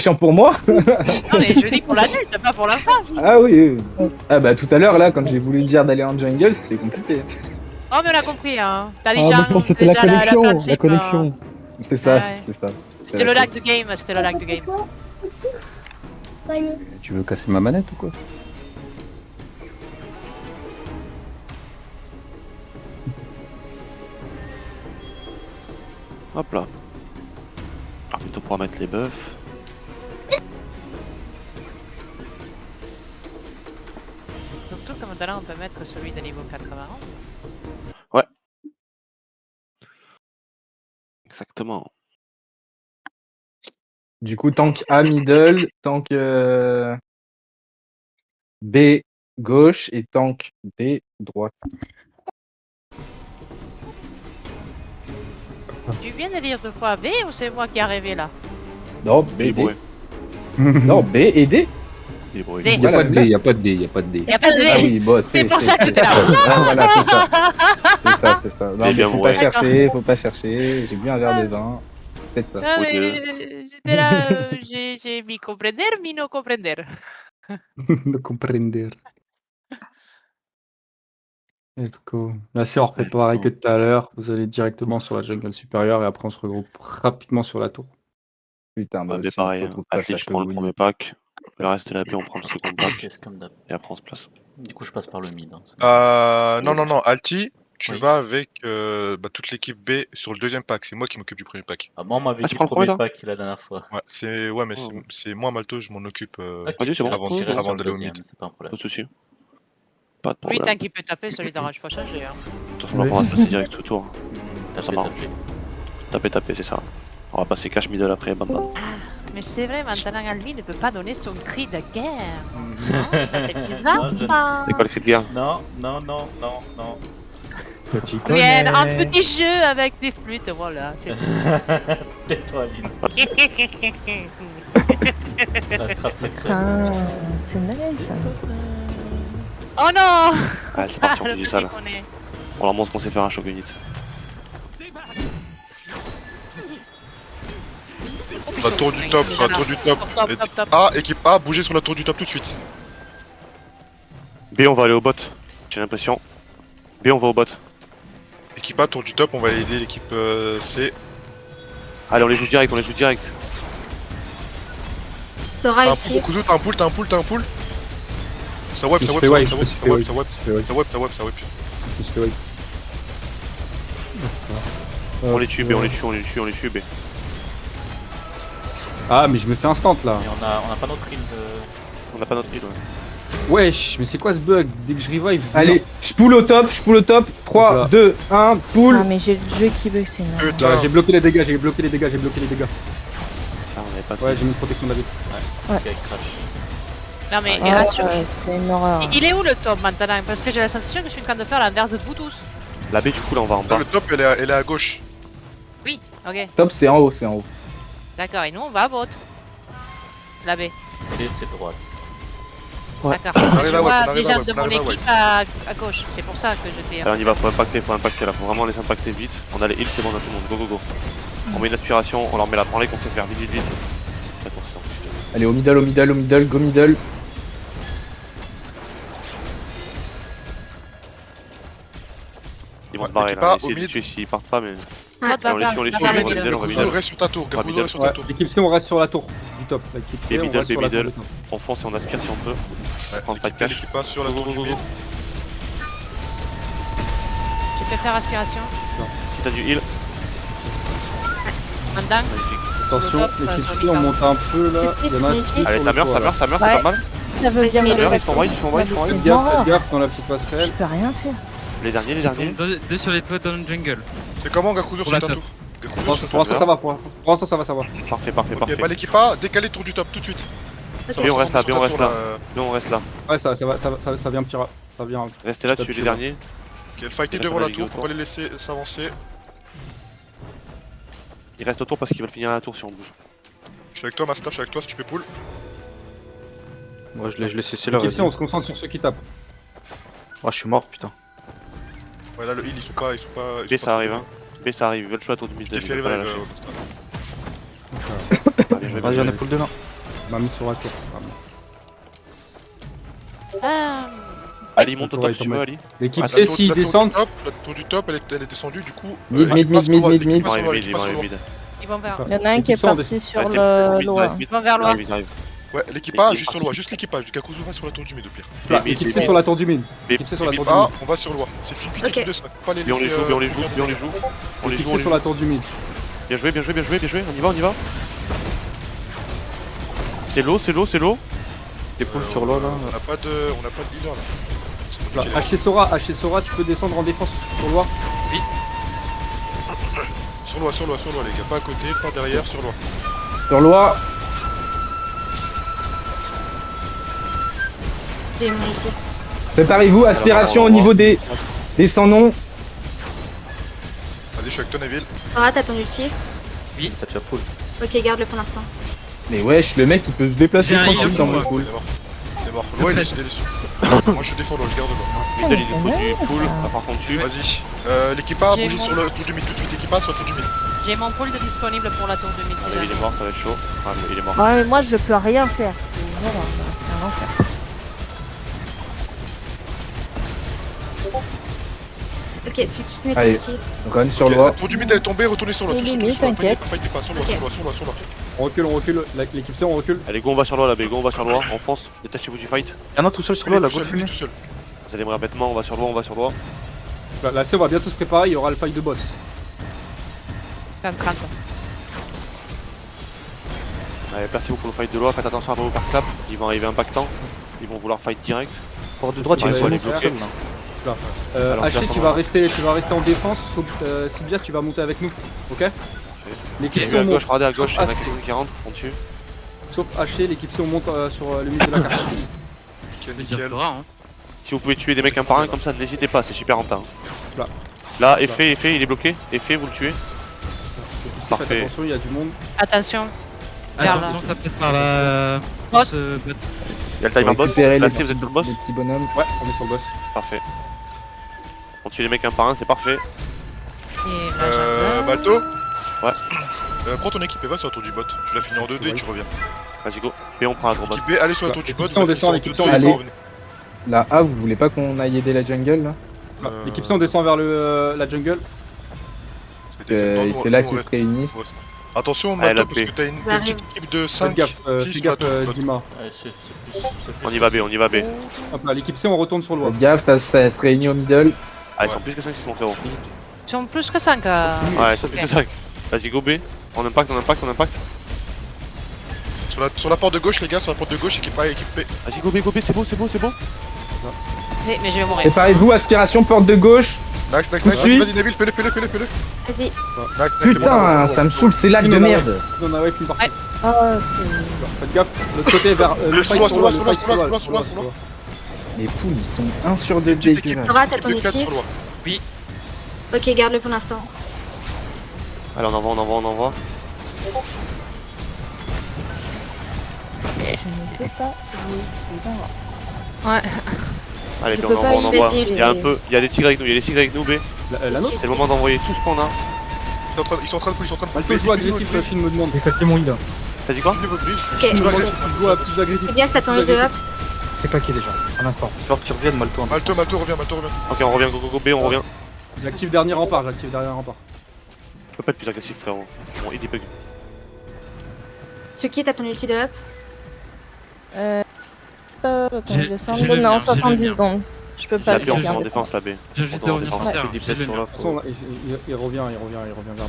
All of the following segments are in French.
Chiant pour moi. Non mais je dis pour l'adulte, pas pour l'enfant. Ah oui, oui. Ah bah tout à l'heure là, quand j'ai voulu dire d'aller en jungle, c'était compliqué. Oh mais on a compris hein. T'as les Ah, gens maintenant c'était la déjà connexion, la principe, connexion. C'est ça, Ah ouais. c'est ça. C'était le lag de game, c'était le lag de game. Tu veux casser ma manette ou quoi? Hop là. Ah, plutôt pour mettre les buffs. Surtout que maintenant on peut mettre celui de niveau 80. Ouais. Exactement. Du coup, tank A middle, tank B gauche et tank D droite. Tu viens de lire deux fois B ou c'est moi qui ai rêvé là? Non, B, D. Débrouille. Non, B et D. Débrouille. D. Y a Voilà, pas de là. D, y a pas de D, y a pas de D. Y'a pas de Ah D. oui, bon, C'est pour ça que j'étais là. Ah, voilà, c'est ça. C'est ça, c'est ça. Non, mais bien faut bourré. pas chercher, faut pas chercher. J'ai bu un verre de vin. C'est ça. Non Ou mais de- j'étais là, j'ai mis comprender, mi no comprender. Ne comprender. Let's go. Là, c'est on refait Let's pareil go. que tout à l'heure. Vous allez directement sur la jungle supérieure et après on se regroupe rapidement sur la tour. Putain, moi Bah, aussi, pareil. faut Hein. trop pas Athlete, je flash prends le Woody. premier pack. Le reste de la B, on prend le second pack. CS comme d'hab. Et après, on se place. Du coup, je passe par le mid. Hein. Non, Alti, tu Oui. vas avec toute l'équipe B sur le deuxième pack. C'est moi qui m'occupe du premier pack. Ah, moi, on m'avait Ah, dit tu prends le premier, premier toi pack la dernière fois. Ouais, mais Oh. c'est moi, Malto, je m'en occupe Ok, Vas-y, c'est bon. avant, j'irai avant sur le d'aller au deuxième, mid. c'est pas un Pas problème. de soucis. Pas de Lui problème. tant qu'il peut taper, celui d'arrache pas changer. Hein. De toute façon, on va passer direct ce tour. Tapez, Ça marche. tapez. Taper, c'est ça. On va passer cash middle après, bam bam. Mais c'est vrai, maintenant Alvi ne peut pas donner son cri de guerre. Mm. C'est bizarre Non, je- ça. C'est quoi le cri de guerre? Non. Petit Bien, un petit jeu avec des flûtes, voilà. C'est Tais-toi, Lynn. La strasse secrète. C'est une dinguerie ça. Oh non. Ah, c'est parti, on Le fait du petit sale. qu'on est. On leur montre qu'on sait faire un shock unit. Sur la tour du top, sur la tour du top. Top. Équipe A, bougez sur la tour du top tout de suite. B, on va aller au bot. J'ai l'impression. B, on va au bot. Équipe A, tour du top, on va aider l'équipe C. Allez, on les joue direct, Sera T'as un ici. pool, t'as un pool. Ça wipe, Je ça me wipe, fais ça wipe, wipe, je ça me wipe, suis ça fait wipe, wipe. ça wipe, Je me suis fait wipe. ça wipe. Je me suis fait wipe. On les tue, B, on les tue, B. Ah, mais je me fais instant là. Et on a pas notre heal de... On n'a pas notre heal, ouais. Wesh, mais c'est quoi ce bug? Dès que je revive. Allez, je pull au top. 3, Voilà. 2, 1, pull. Ah mais j'ai le jeu qui bug, c'est énorme. Là, Putain, j'ai bloqué les dégâts. Ah, on avait pas de Ouais, j'ai mis une protection David. Ok, crash. Non mais Ah, rassure. ouais, c'est une horreur. Il est où le top maintenant? Parce que j'ai la sensation que je suis en train de faire l'inverse de vous tous. La B, du coup, là, on va en bas. le top, elle est à gauche. Oui, ok. Top, c'est en haut, c'est en haut. D'accord, et nous on va à bot. La B. Et c'est droite. D'accord. arrive Je à vois web, on arrive déjà à web, de on mon arrive à équipe à gauche. C'est pour ça que je t'ai. Allez, on y va, faut impacter là, faut vraiment les impacter vite. On a les heals, c'est bon, on a tout le monde, go. On met une aspiration, on leur met la branlée qu'on sait faire, vite. Attention. Allez, au middle, go middle. Ils vont Ouais, se barrer l'équipe là, A, on va essayer au de mid. tuer s'ils partent pas, mais. Bot va on les faire- suit, on les va suit, faire on le les middle. on va Gakuzo middle. reste sur ta tour, Gakuzo middle. reste sur ta tour. L'équipe C, on reste sur la tour du top. L'équipe B B, on middle, reste B sur la tour middle. du top. On fonce et on aspire si on peut. Ouais, Prends le fight cash. l'équipe A sur la tour du Go. mid. Tu peux faire aspiration. Si t'as du heal, Un dingue. magnifique. Attention, Le top, l'équipe sur C, le on top. monte un peu là. Il y en a un Allez, qui Allez, sur ça le meurt, toit, ça là. meurt, c'est Ouais. pas mal. Ça veut bien Vas-y, me mais Ils le sont white, Faites gaffe dans la petite passerelle. Je peux rien faire. Les derniers. Deux sur les toits dans le jungle. C'est comment Gakuzo sur la ta top. tour? Gakuzo Pour sur ta l'instant, tour. ça va. Pour l'instant, ça va. Parfait. Ok, bah l'équipe A, décalez tour du top tout de suite. Ok. B, on reste là, Sur ta tour, Nous, on reste là. Ouais, ça vient petit. Ça vient. Restez là, Top, tuez tu les vois. derniers. Ok, le fighter Il reste devant un la aligo tour, faut autour. pas les laisser s'avancer. Ils restent autour parce qu'ils veulent finir la tour si on bouge. Je suis avec toi, Master, je suis avec toi si tu peux pull. Moi je l'ai cessé là. L'équipe C, vas-y. on se concentre sur ceux qui tapent. Ah, je suis mort, putain. Ouais, là le heal, ils sont pas. B, ça arrive, hein. B, ça arrive, ils veulent jouer à tour du mid. Je t'ai fait ils veulent pas la revive, lâcher. Master. Ah, bien joué, Vas-y, bien on est joué. pool demain. m'a mis sur la tour. Vraiment. Ali, monte au Ouais, top si tu veux, Ali. L'équipe Ah, C, la tour- s'ils la tour du descendent, top, La tour du top, elle est descendue, du coup. Mid, mid, l'équipe passe mid, sur le mid, l'équipe mid. passe sur le Ils vont arriver mid. Ils vont vers. Il y en a un qui est L'équipe sont parti sur Restez le mid, loin. mid, Ils vont vers Ils loin. arrivent, ils arrivent. Ouais, l'équipe A, L'équipe juste sur partie. l'Oie, juste l'équipe A, Kakuzu va sur la tour du mid au pire. là, mid, l'équipe mid, C mid. sur la tour du mid. Mais- L'équipe C sur la tour L'équipe du A, mid. on va sur l'Oie. C'est une petite Ok. équipe de 5, pas les Bien on les laisser, joue, bien on les joue, jouer bien on les derrière. joue. On les L'équipe joue, on C les sur joue. la tour du mid. Bien joué, bien joué, bien joué, bien joué. On y va, on y va. C'est low, c'est low, c'est low. Des poules sur l'eau là. On n'a pas de leader là. C'est Là, compliqué. H Sora, tu peux descendre en défense sur le loin. Sur l'Oie, les gars. Pas à côté, pas derrière, sur l'Oie. Sur loi, J'ai mon ulti. préparez-vous, aspiration au niveau des sans noms. Vas-y, je suis avec toi, Neville. Sora, t'as ton ulti. T'as déjà poule. Ok, garde-le pour l'instant. Mais wesh, le mec il peut se déplacer J'ai un tranquille heal dans pour mon moi. pool. C'est mort. L'Oie, il est déçu. Moi, je défends l'Oie, je garde l'Oie. Mid, Ali, il faut du full. Ah, par contre, tu. Vas-y. L'équipe A, J'ai bougez mon- sur le tour du mid tout de suite. L'équipe A sur le tour du mid. J'ai mon pool de disponible pour la tour de mid. Ah, mais il est mort, ça va être chaud. Ah, il est mort. Ouais, mais moi je peux rien faire. Voilà, c'est un enfer. Ok, tu qui met ton Allez. ulti. Run sur Ok, la loi. tour du mid, elle est tombée, retournez sur l'Oie. Oui, Tous sur oui, l'Oie, sur l'Oie. t'inquiète. Fightez pas, sur l'Oie, sur l'Oie, sur l'Oie, sur l'Oie. On recule. L'équipe C, on recule. Allez, go, on va sur l'eau là, go, on va sur l'eau. On fonce. Détachez-vous du fight. Y'en a tout seul sur l'eau, la Tout grosse seul, lui, fumée. tout seul. Vous allez me bêtement, on va sur l'eau, on va sur l'eau. Là, C, on va bientôt se préparer, il y aura le fight de boss. 30. Allez, placez-vous pour le fight de l'eau. Faites attention à vos clap. Ils vont arriver impactants. Ils vont vouloir fight direct. Port de droite, Ouais, il faut va les tout bloquer. seul là. Alors, H, personne tu va. vas rester en défense. Sylvia, tu vas monter avec nous. Ok. L'équipe J'ai C, vu à on monte. gauche, regardez à gauche, il y en a Ah, quelqu'un qui rentre, on tue. Sauf H, l'équipe C, on monte sur le milieu de la carte. Nickel, Je vais dire nickel. Sora, hein. Si vous pouvez tuer des mecs un par un comme ça, n'hésitez pas, c'est super rentable. Là. Là, effet, il est bloqué. Effet, vous le tuez. L'équipe C, Parfait. faites attention, il y a du monde. Attention. Vers là. Attention, ça passe par la. Boss. Bot. Il y a le timer boss. Récupérer Là, les si vous êtes le boss, les petits bonhommes. Ouais, on est sur le boss. parfait. On tue les mecs un par un, c'est parfait. Et là, Balto. Ouais. Prends ton équipe et va sur la tour du bot. Tu l'as fini en 2D et tu reviens. Vas-y, go. Et on prend un gros bot. Équipe B, allez sur la tour du L'équipe bot. C, on vas-y, descend, sur l'équipe 2D, C, on et descend. revenez. La A, vous voulez pas qu'on aille aider la jungle là L'équipe C, on descend vers la jungle. C'est là qu'ils se réunissent. Attention, Allez, Mato, la parce B. que t'as une J'arrive. petite équipe de Fais 5, gaffe, 6 fais sur la gaffe, tour du bot. Dima. Ouais, c'est plus. On y va B, on y va B. Hop là, l'équipe C, on retourne sur le Faites gaffe, ça se réunit au middle. Ah, ils sont plus que 5, ils sont frérot. Ils sont plus que 5. Ouais, ils sont plus que 5. Vas-y, go B. On impact. Sur la porte de gauche, les gars, sur la porte de gauche, équipe A et équipe B. Vas-y, go B, c'est beau. Mais je vais mourir. Préparez-vous, aspiration, porte de gauche. Nice, Tout de suite. vas-y, Neville, fais-le. Vas-y. Nice, Putain, ça me saoule, c'est lag de merde. On a ouais, une partie. Ouais. Ah, Faites gaffe, l'autre côté vers le fight sur Sur le l'Oie, fight sur l'Oie, sur l'Oie. Les poules, ils sont 1 sur 2 Petite équipe. dégueulasses. Sora, t'as ton Équipe de 4 ulti. sur l'Oie. Ok, garde-le pour l'instant. Allez, on envoie. je ne sais pas jouer. Ouais. Allez, Je puis peux on pas envoie. y Il y a il y a des tigres avec nous, B. La nôtre, C'est le moment d'envoyer tout ce qu'on a. Ils sont en train de pull. Balto joue agressif, le film me demande. T'as dit quoi? Suivez votre bridge. Ok. Tu vas agressif. Plus agressif. C'est bien, c'est à ton level up. Genre qu'ils reviennent, Malto. Malto, reviens. Ok, on revient, go B, on revient. J'active dernier rempart. Je peux pas être plus agressif, frérot. Bon, il est bug. Suki, t'as ton ulti de up. Attends, J'ai- je descends. j'ai le Non, mien, j'ai le 70 mien. secondes. Je peux pas La le B, on est faire. en défense, la B. Je viens juste On de est en revenir sur défense. terre. Fais des J'ai places le sur mien. la De toute façon, il revient vers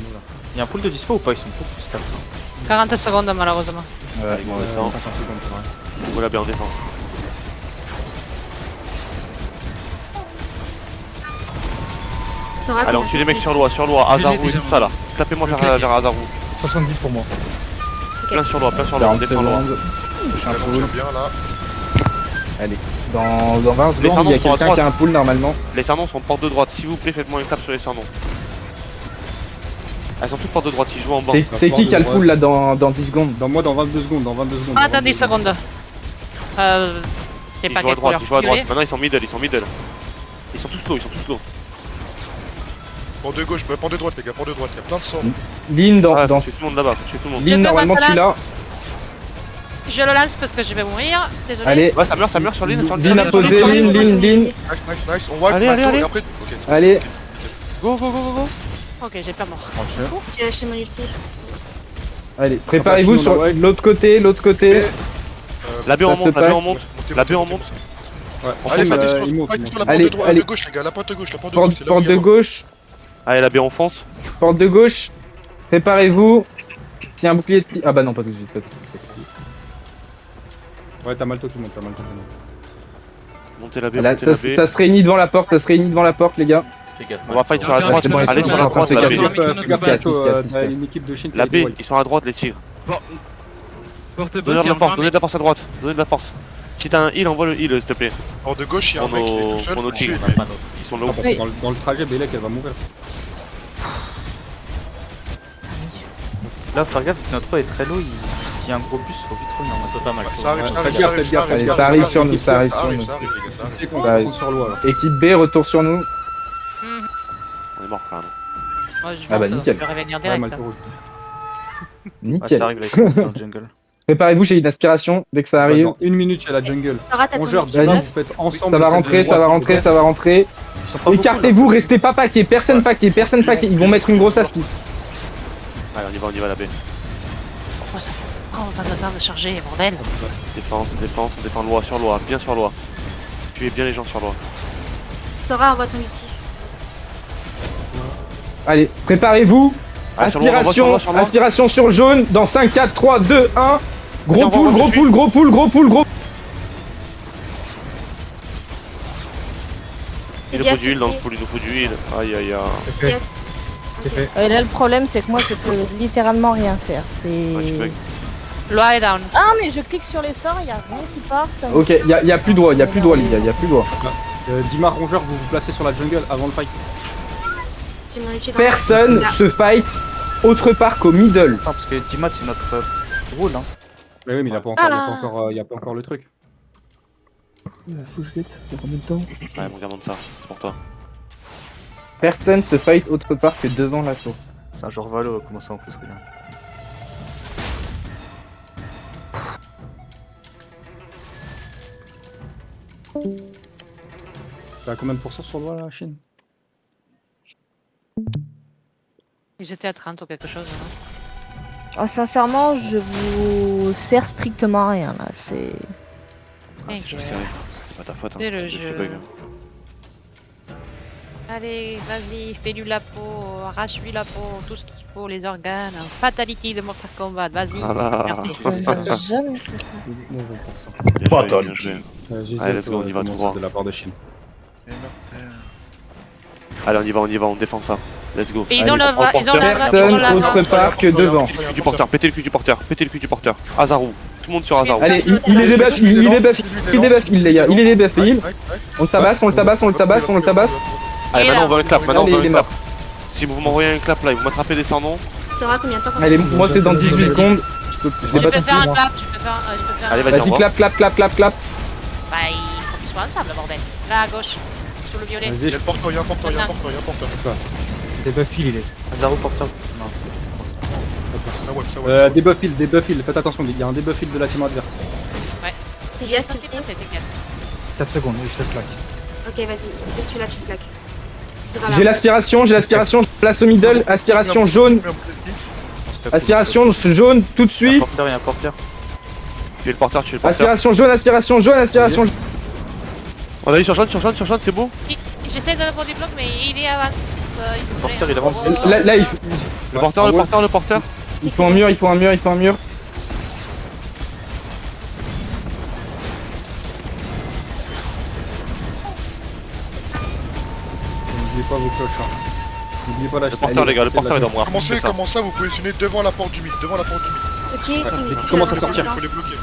nous là. Y'a un pool de dispo ou pas? Ils sont beaucoup plus tard. 40 secondes, malheureusement. Allez, go, on descend. 50 secondes, c'est vrai. Go la B en défense. Sora, Allez, on combien tue les mecs de sur loi, Azarou et déjà, tout ça là. Clapez-moi Ok. vers Azarou. 70 pour moi. Plein sur loi, on 40 défend loi. secondes. Prochain J'avoue, pool. j'aime bien là. Dans 20 Les secondes, Sardons il y a sont à quelqu'un droite. qui a un pool normalement. Les Sardons sont porte de droite, s'il vous plaît, faites-moi une clap sur les Sardons. Elles sont toutes porte de droite, ils jouent en bas. C'est qui a le pool là dans 10 secondes? Dans 22 secondes. Ah, dans 10 secondes. J'ai Ils pas jouent à quelle droite, couleur. ils jouent à droite. Violet. Maintenant ils sont middle. Ils sont tous low. Port de gauche, port de droite, les gars, port de droite. Il y a plein de sang. Lynn Ah, dans faut tuer tout le monde là-bas, faut tuer tout le monde. Lynn Je peux normalement passer tu là. l'as. Je le lance parce que je vais mourir. Désolé. Allez, Ouais, ça meurt sur l'île. Lynn a posé, Lynn. Nice, nice. On wipe Allez, Masto allez, et après. Ok, c'est bon. Allez, Go, go, go, go, go. Ok, j'ai pas mort. J'ai lâché mon ulti. allez, préparez-vous sur Ouais. l'autre côté, La B, on Ça monte, se la B, passe. on monte. La B, on monte. Ouais. Allez, faites il attention, monte, faites il sur monte. la Allez, porte allez. de gauche, les gars. La porte de gauche, la porte de gauche. C'est là où porte il y a de mort. gauche, Allez, la B, on fonce. porte de gauche. Préparez-vous. S'il y a un bouclier de... Ah bah non, pas tout de suite, pas tout de suite. Ouais, t'as Malto tout le monde, t'as Malto tout le monde. Montez la B, Là, montez la B. ça se réunit devant la porte, les gars. Fais gaffe. On va fight sur la Ouais, droite. c'est bon, Allez ils sont sur la en train de droite, se la casser. B. Fais gaffe, Fais gaffe, Malto, t'as une équipe de Shin qui La a des B, walls. ils sont à droite, les tigres. Porte Donnez de la force, donnez de la force à droite. Donnez de la force. Si t'as un heal, envoie le heal, s'il te plaît. Porte de gauche, il y a un Pour mec qui est nos- tout seul. pour Faut nos le tuer. tigres. On n'a pas notre. Ils sont Non, low. parce que dans le trajet, Belek elle va mourir. Là, faire gaffe, notre roi est très low, il y a un gros bus, faut vite revenir. On peut pas mal. Ça arrive, Ouais, ça arrive, faites ça arrive, gaffe, ça arrive, Allez, ça ça arrive, arrive sur nous, ça arrive ça sur arrive, nous. ça arrive, les gars, ça arrive. C'est qu'on Ça se sur l'eau alors. Équipe B, retour sur nous. On est mort quand même. Moi, je Ah bah, monte, nickel. Je vais revenir Ouais, direct. Malto rouge. Nickel. arrive, là, ils sont dans le jungle. Préparez-vous, j'ai une aspiration dès que ça arrive. Dans une minute chez la jungle. Sora, t'as ton 11h, ulti. Vas-y. vous faites ensemble. Ça va celle de rentrer, droite, ça va rentrer, ça va rentrer. Ils sont pas beaucoup, Écartez-vous, là. restez pas paquet, personne paquet. Ils vont mettre une grosse aspi. Allez, on y va la B. Oh, ça prend autant de temps de charger, bordel. Défense, on défend loi sur loi, bien sur loi. Tuez bien les gens sur loi. Sora, envoie ton ulti. Allez, préparez-vous. Allez, sur loi, on va sur Aspiration, loi, sur loi. aspiration sur jaune dans 5, 4, 3, 2, 1. Gros Tiens, on va pool, voir, gros je pool, gros pool, gros pool, gros. Il nous faut du heal dans le pool, il nous faut du heal. Aïe aïe aïe. C'est fait. C'est fait. Et là, le problème, c'est que moi, je peux littéralement rien faire. Ouais, tu C'est. bugs. Loi est down. Ah, mais je clique sur les sorts, il y a rien qui part. ça me- Ok, y a plus droit, les gars, y a plus droit. Dimar Rongeur, vous vous placez sur la jungle avant le fight. J'ai mon ulti dans Personne Là. se fight autre part qu'au middle. Non, parce que Dima, c'est notre rôle, hein. Mais oui, mais il a pas encore le truc. Ouais, mon gars, monte ça, c'est pour toi. Personne se fight autre part que devant la tour. C'est un genre Valo, comment ça en plus, regarde. T'as combien de pourcents sur le doigt, la Chine? Ils étaient à 30 ou quelque chose. Hein. Oh, sincèrement, je vous sers strictement à rien là. C'est. Ah, c'est juste qui arrive. C'est pas ta faute, hein. C'est le Je te jeu. bug. Allez, vas-y, fais-lui la peau, arrache-lui la peau, tout ce qu'il faut, les organes. Fatality de Mortal Kombat, vas-y. Ah là. Merci. Je jamais fait ça. Bien joué, bien joué. Allez, let's go, on y va tout droit. De la part de Chine. Allez, on y va, on défend ça. Let's go. Et ils ont Allez, le va, ils ont la Personne autre part que devant. Pétez le cul du porteur, pétez le cul du porteur, pétez le cul du porteur. Azaru, tout le monde sur Azaru. Allez, il est débuff, il est débuff, les gars. Il est débuff, il. On le tabasse, on le tabasse, on le tabasse, on le tabasse. Allez, maintenant on veut un clap, maintenant on Allez, veut il est un clap. mort. Si vous m'envoyez un clap là, vous m'attrapez descendant. Sora, combien de temps Allez, moi c'est dans 18 secondes. Je Tu l'ai peux pas faire un compris. clap, tu peux faire un. Je peux faire Allez, un... vas-y, Vas-y, clap, clap, clap, clap, clap. Bah, il faut qu'ils soient ensemble, bordel. Là, à gauche, sous le violet. Il y a Vas-y, le porteur, il y a un porteur, il y a un porteur, il y a un porteur. Debuff heal, il est. Azaro porteur. Non. Ça wipe, ça wipe. debuff heal, faites attention, il y a un debuff heal de la team adverse. C'est bien sur T'inquiète, t'inquiète. 4 secondes, oui, je te claque. Ok, vas-y. Dès que tu l'as, tu claques. J'ai l'aspiration, place au middle, aspiration jaune, aspiration jaune tout de Il y a un suite. porteur, il y a un porteur. Tu es le porteur, tu es le porteur. Aspiration jaune, aspiration jaune, aspiration jaune. On a dit sur jaune, c'est beau. J'essaie de le prendre du bloc, mais il est avance. Il faut Porteur, rien. il avance. Oh. Là, Le porteur. il faut un mur, il faut un mur, il faut un mur. N'oubliez pas vos cloches. Hein. N'oubliez pas la Le porteur, les gars, le porteur est dans moi. Commencez à vous positionner devant la porte du mid, devant la porte du mid. Ok, commence à sortir. Il faut les bloquer.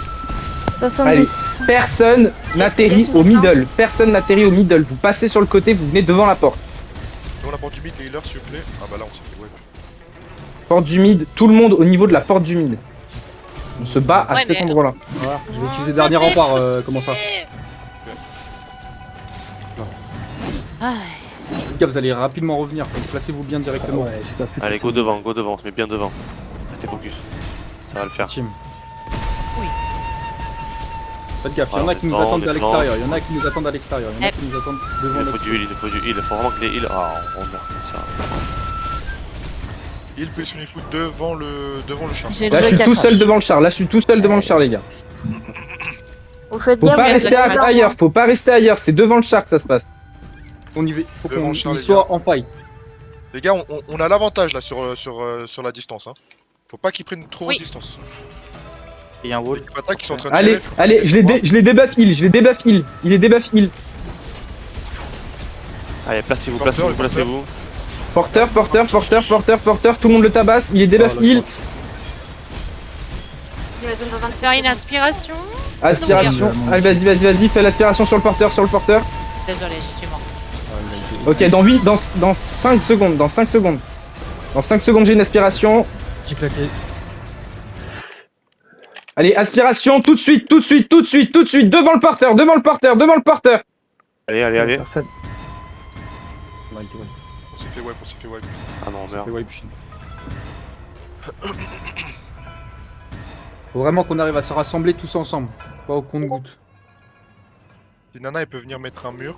70. Allez, personne n'atterrit au middle. Personne n'atterrit au middle. Vous passez sur le côté, vous venez devant la porte. Devant la porte du mid, les healers, s'il vous plaît. Ah bah là, on s'est fait wipe. Porte du mid, tout le monde au niveau de la porte du mid. On se bat à Ouais, cet mais- endroit-là. Voilà, je vais utiliser dernier rempart, comment ça? Ah, Les gars, vous allez rapidement revenir, donc placez-vous bien directement. Allez, go devant, on se met bien devant. Restez focus. Ça va le faire. Team. Faites gaffe, il y en a qui nous Non, attendent on est à l'extérieur, il y en a qui nous attendent à l'extérieur, il y en a qui nous attendent devant Il nous notre... faut du heal, il nous faut du heal. Faut vraiment que les heals. Ah, on meurt comme ça. Il peut se foot devant le char. J'ai Là, je le suis tout cassage. seul devant le char. Là, je suis tout seul devant le char, les gars. Vous faites Faut bien, pas vous rester êtes ailleurs. Faut pas rester ailleurs. C'est devant le char que ça se passe. On y va, faut Devant qu'on le char, y les soit gars. en fight. Les gars, on a l'avantage là sur la distance. Hein. Faut pas qu'ils prennent trop Oui. de distance. Il y a un wall. Les attaques qui sont en train de Allez, tirer, faut allez, qu'ils je les descendent. je les debuff heal. Je les debuff heal. Il est debuff heal. Allez, placez-vous, Porteur, placez-vous, porteur. placez-vous. Porteur. Tout le monde le tabasse. Il est debuff Oh, la heal. chance. Faire une inspiration. Aspiration. Allez, vas-y. Fais l'aspiration sur le porteur. Désolé, je suis mort. Ok, dans 5 secondes. Dans 5 secondes, j'ai une aspiration. J'ai claqué. Allez, aspiration tout de suite. Devant le porteur. Allez. Personne. On a été wipe. On s'est fait wipe. Ah non, on Ça meurt. fait wipe shield. Faut vraiment qu'on arrive à se rassembler tous ensemble, pas au compte-goutte. Les nanas, elles peuvent venir mettre un mur.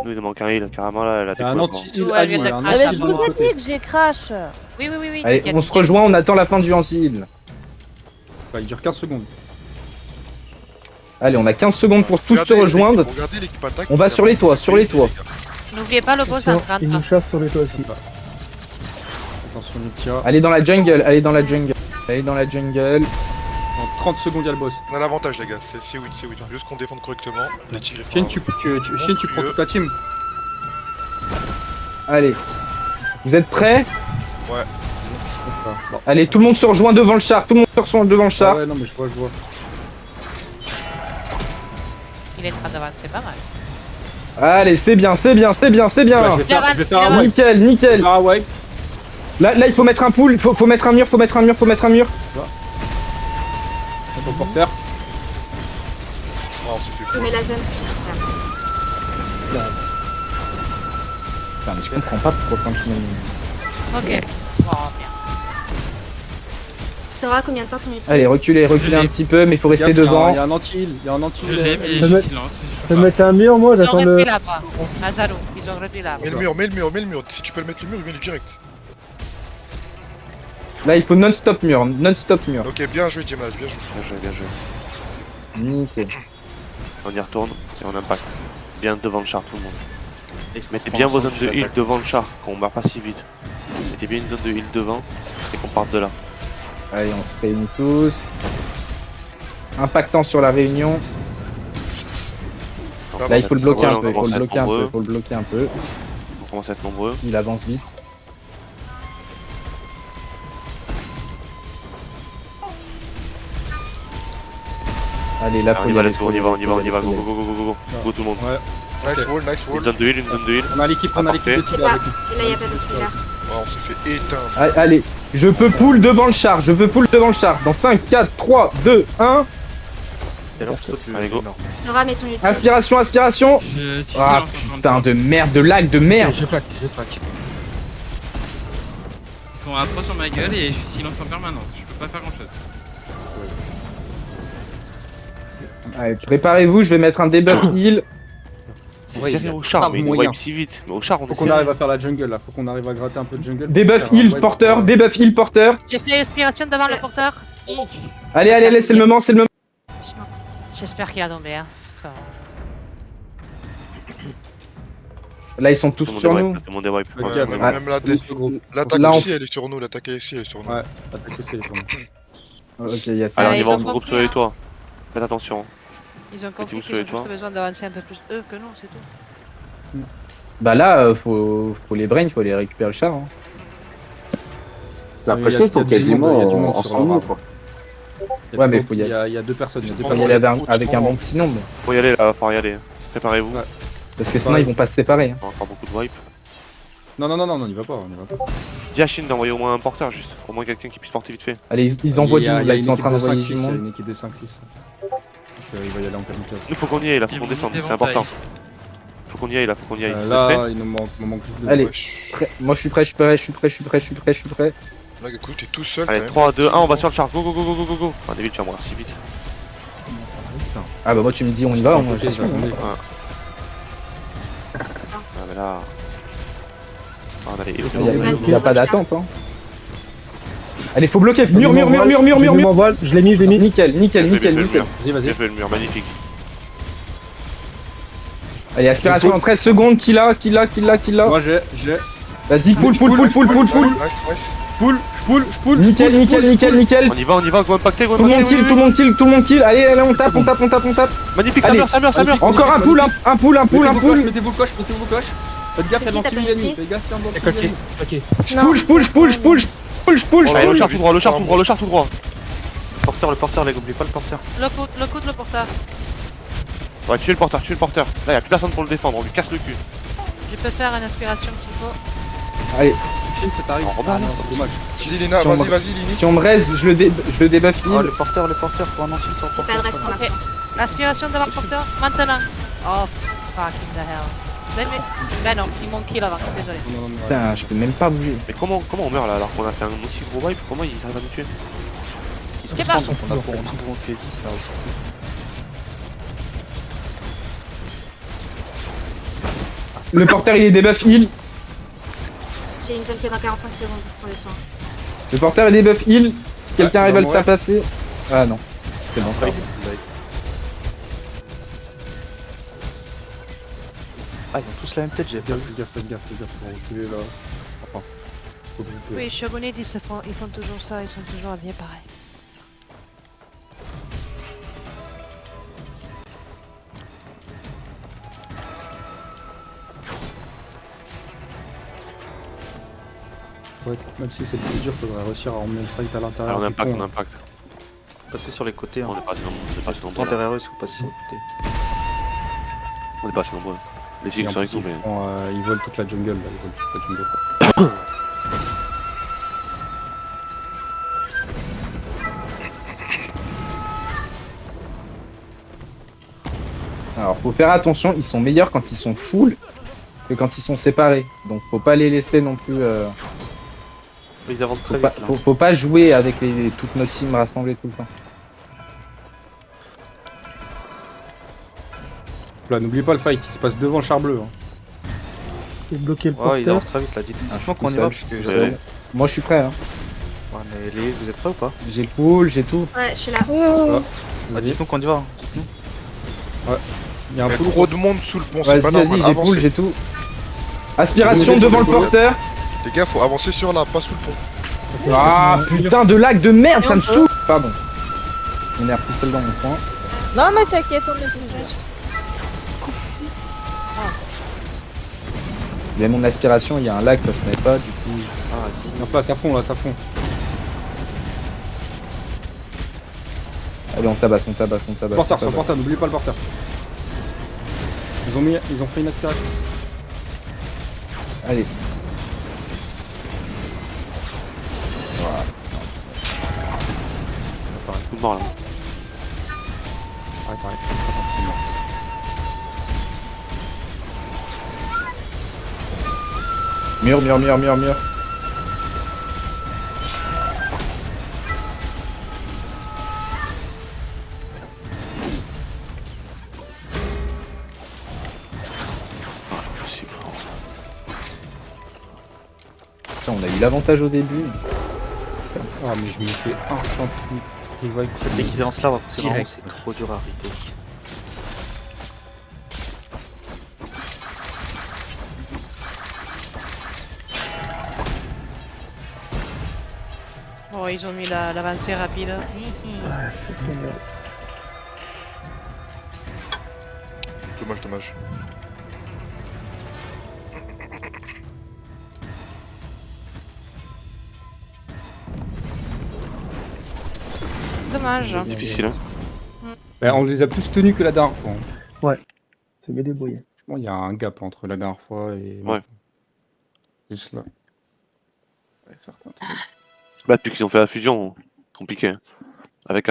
Nous, il nous manque un heal. Carrément, là, elle a Il y a un découvert. anti-heal Ouais, à elle lui, vient un de Ah, crash, mais anti-heal je de vous l'autre ai côté. dit que j'ai crash. Oui. Allez, t'inquiète. on se rejoint, on attend la fin du anti-heal. Enfin, il dure 15 secondes. Allez, on a 15 secondes pour tous se Regardez, rejoindre. Regardez l'équipe attaque. On va sur les toits, Les gars. N'oubliez pas le boss en train de chasse sur les toits aussi. Attention Nikia. Allez dans la jungle. En 30 secondes, il y a le boss. On a l'avantage, les gars. C'est oui. Juste qu'on défende correctement. Les tirs, ils font Shane, un- tu prends toute ta team. Allez. Vous êtes prêts? Bon. Allez, tout le monde se rejoint devant le char. Ah ouais, non, mais je vois. Il est en train d'avancer pas mal. Allez, c'est bien. Ouais, je vais faire un wipe. Nickel. Ah ouais. Là, il faut mettre un pool. Faut mettre un mur. Attends, porteur. Ah, on s'est fait fou. Mais la zone. Putain, mais je comprends pas pourquoi prendre chemin. Ok. Bon, bien. Sora, combien de temps ton ulti? Allez, reculez un petit peu, mais il faut rester Gaffe, devant. Il y a un anti-heal. Il y a un anti-heal. Je l'ai, mais Je je me- silence. Je vais mettre un mur, moi, Ils ont repris là-bas. Azaro, ils ont repris là-bas. Mets le mur. Si tu peux le mettre le mur, il vient direct. Là, il faut non-stop mur. Ok, bien joué, Diamaz, bien joué. Bien joué. Nickel. On y retourne et on impacte. Bien devant le char, tout le monde. Mettez bien vos zones de heal devant le char, qu'on meurt pas si vite. Mettez bien une zone de heal devant et qu'on parte de là. Allez, on se réunit tous. Impactant sur la réunion. Là, il faut le bloquer un peu. On commence à être nombreux. peu. On commence à être nombreux. Il avance vite. Allez, là, faut On y y va, aller, let's go, on y va. Go, go. Go tout le monde. Ouais. Nice wall. Une zone de heal. On a l'équipe de Ah, tigre avec nous. Et là, il y a pas de spoiler. Oh, on s'est fait éteindre. Allez, je peux pull devant le char. Dans 5, 4, 3, 2, 1. Allez, go. Sora, mets ton ulti. Aspiration. Je suis Ah, silence en putain train de merde, de lag, de merde. Je claque. Ils sont à 3 sur ma gueule et je suis silence en permanence. Je peux pas faire grand chose. Allez, préparez-vous, je vais mettre un debuff heal. C'est Ouais, serré il y a au char, pas mais il nous moyen. wipe si vite. Mais au char, on Faut est qu'on serré. arrive à faire la jungle là. Faut qu'on arrive à gratter un peu de jungle. Debuff Faire un heal wipe. porteur. J'ai fait inspiration devant le porteur. Allez, c'est le moment. Je suis morte. J'espère qu'il a tombé. Hein. Parce que- Là, ils sont tous Tout le sur monde est nous. wipe. Tout le monde est wipe. Ok, Ouais, ouais. même l'attaque Là, on- aussi, elle est sur nous. L'attaque aussi, elle est sur nous. Ouais. Attaque aussi, elle est sur nous. Ok, il y a Allez, on y ils va, ont on se groupe compris, sur les hein. toits. Faites attention. Ils ont compris Mettez-vous qu'ils sur ont les toits. juste besoin d'avancer un peu plus eux que nous, c'est tout. Bah là, faut les brain, faut les récupérer le char. Hein. Après, il faut quasiment ensemble. Ouais, mais faut y Il y a deux personnes. Il y a deux Faut y personnes. aller avec un bon petit nombre. Faut y aller là, faut y aller. Préparez-vous. Ouais. Parce que sinon, ils vont pas se séparer. Hein. On a encore beaucoup de wipe. Non, on y va pas. Dis à Shin d'envoyer au moins un porteur, juste. Au moins quelqu'un qui puisse porter vite fait. Allez, ils envoient du monde. Là, ils sont en train d'envoyer du Il y a monde. une équipe de 5-6. Il va y aller en kamikaze. Nous, faut qu'on y aille là, faut Ils qu'on vont descende. monter C'est éventail. important. Faut qu'on y aille là, faut qu'on y aille. Vous êtes Là, prêts il nous manque juste deux. Allez. Wesh. Moi, je suis prêt. Là, écoute, t'es tout seul. Allez, quand même. 3, 2, 1, on va sur le char. Go. Ah, David, tu vas mourir si vite. Ah bah moi tu me dis on y va, moi j'y suis. Ah mais là. Ah, on a les heals. Il y a pas d'attente hein. Allez, faut bloquer, mur. Je l'ai mis. Nickel. Bien joué Vas-y, Bien vas-y. joué le mur, magnifique. Allez, aspiration en 13 secondes, qui l'a. Moi j'ai. Vas-y, pull. Nice. Je pull. Nickel. On y va, go impacter, go Tout le impacter. monde kill. Allez, on tape. Magnifique, Allez. ça meurt. Encore un pull. Mettez-vous coche. Faites gaffe, C'est il y a qui, dans t'as l'ennemi. pas Faites gaffe, il y a dans C'est l'ennemi. coqué. Push. Allez, le char tout droit. Le porteur, les oublie pas le porteur. Le porteur. Ouais, tuez le porteur. Là, y'a plus personne pour le défendre, on lui casse le cul. Je peux faire une aspiration s'il faut. Allez, Chine, ça t'arrive. Oh, Ah non, c'est dommage. Vas-y, Lina, Si on vas-y, Lini. si on me raise, je le debuff Oh, heal. le porteur, pour un ancien sur le J'ai pas de reste pour l'instant. L'aspiration d'avoir porteur, maintenant. Oh, fucking the hell. Ben non, ils m'ont kill avant, désolé. Non, Putain, je peux même pas bouger. Mais comment on meurt là alors qu'on a fait un aussi gros wipe? Comment ils arrivent à nous tuer? Ils Je sais sont pas. on a pour tuer 10 là. Le porteur il est debuff heal. J'ai une zone que dans 45 secondes pour les soins. Le porteur est debuff heal. Si quelqu'un arrive à le ouais. faire passer. Ah non. C'est bon, ça va. Ah, ils ont tous la même tête, j'ai peur. Faites gaffe. Faut reculer là. Enfin. Faut que vous Oui, Shogunid, ils font toujours ça, ils sont toujours habillés pareil. Ouais, même si c'est plus dur, faudrait réussir à emmener le fight à l'intérieur. Alors, du pont. on impact. Passez sur les côtés. On Hein. est pas assez nombreux. Tant là. derrière eux, ils sont passés sur les côtés. On est pas assez nombreux. Les Et filles en sont avec plus, nous, mais. ils volent toute la jungle là. Alors faut faire attention, ils sont meilleurs quand ils sont full que quand ils sont séparés. Donc faut pas les laisser non plus. Ils avancent très Faut vite pas, là. faut pas jouer avec toutes nos teams rassemblées tout le temps. Là, n'oublie pas le fight, il se passe devant le char bleu. Hein. Ouais, ils avancent très vite là, dites. Ah, Franchement qu'on y tout va seul, parce que tout j'ai. seul. Moi je suis prêt. Hein. Ouais, mais les... vous êtes prêts ou pas? J'ai pull, j'ai tout. Ouais, je suis là. Bah, dites-nous qu'on y va. Dites-nous. Il y a un Il y a pull. trop de monde sous le pont, c'est Vas-y, pas normal. j'ai pull, Avancez. j'ai tout. Aspiration J'ai devant le pull. porteur. Les gars, faut avancer sur là, pas sous le pont. Ah putain de lag de merde, ça me saoule. Pardon. Je m'énerve tout seul dans mon coin. Non, mais t'inquiète, on est tous. Mais mon aspiration, il y a un lag, ça se met pas, du coup. Ah, Non, pas, ça fond là, ça fond. Allez, on tabasse. Porteur, sur porteur, n'oublie pas le porteur. Ils ont fait une aspiration. Allez. Tout de mort là. Pareil. Mur. Putain, on a eu l'avantage au début. Ah, mais je me fais instant revive. dès qu'ils avancent là, on va pousser vraiment, Direct. c'est trop dur à arrêter. Oh, ils ont mis l'avancée rapide. Dommage. Dommage. Difficile, hein. Bah, on les a plus tenus que la dernière fois. Hein. C'est bien débrouillé. Bon, il y a un gap entre la dernière fois et. Ouais. Juste là. Ouais, certains trucs. Bah, depuis qu'ils ont fait la fusion, compliqué. Hein. Avec